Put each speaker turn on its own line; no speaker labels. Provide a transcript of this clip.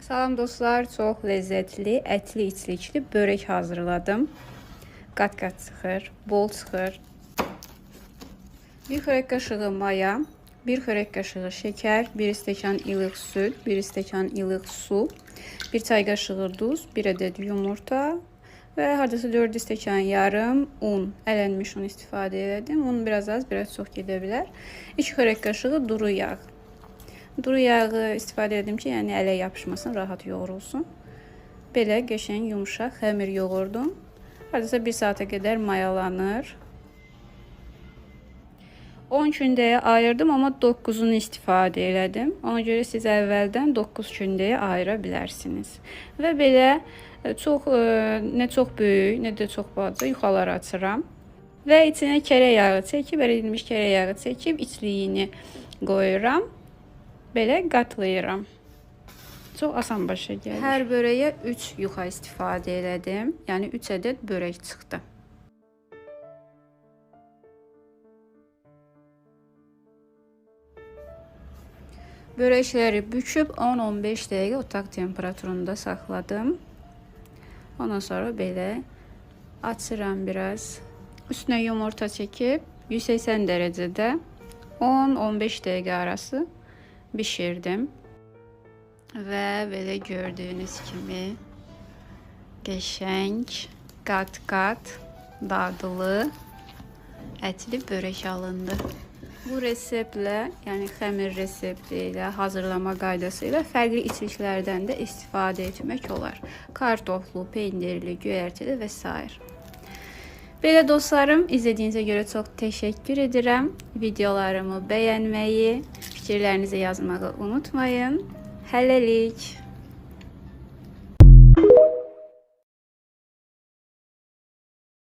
Salam dostlar, çox ləzzətli, ətli, içlikli börək hazırladım. Qat-qat çıxır, bol çıxır. 1 xörək qaşığı maya, 1 xörək qaşığı şəkər, 1 stəkan ilıq süd, 1 stəkan ilıq su, 1 çay qaşığı duz, 1 ədəd yumurta və hardasa 4 stəkan yarım un, ələnmiş un istifadə edim. Un biraz az, biraz çox gedə bilər. 2 xörək qaşığı duru yağ. Duru yağı istifadə edim ki, yəni ələ yapışmasın, rahat yoğrulsun. Belə qəşəng yumuşaq xəmir yoğurdum. Hardasa 1 saata qədər mayalanır. 10 kündəyə ayırdım, amma 9'unu istifadə elədim. Ona görə siz əvvəldən 9 kündəyə ayıra bilərsiniz. Və belə nə çox böyük, nə də çox balaca yuxalar açıram. Və içinə kərə yağı çəkib, əridilmiş kərə yağı çəkib içliyini qoyuram. Belə qatlayıram. Çox asan başa gəlir. Hər börəyə 3 yuxa istifadə elədim. Yəni 3 ədəd börək çıxdı. Börəkləri büküb 10-15 dəqiqə otaq temperaturunda saxladım. Ondan sonra belə açıram biraz. Üstünə yumurta çəkib 180 dərəcədə 10-15 dəqiqə arası bişirdim. Və belə gördüyünüz kimi qəşəng, qat-qat, dadlı, ətli börək alındı. Bu reseptlə, yəni xəmir resepti ilə, hazırlama qaydası ilə fərqli içliklərdən də istifadə etmək olar. Kartoflu, peynirli, göyərtili və s. Belə dostlarım, izlədiyinizə görə çox təşəkkür edirəm. Videolarımı bəyənməyi, fikirlərinizi yazmağı unutmayın. Hələlik.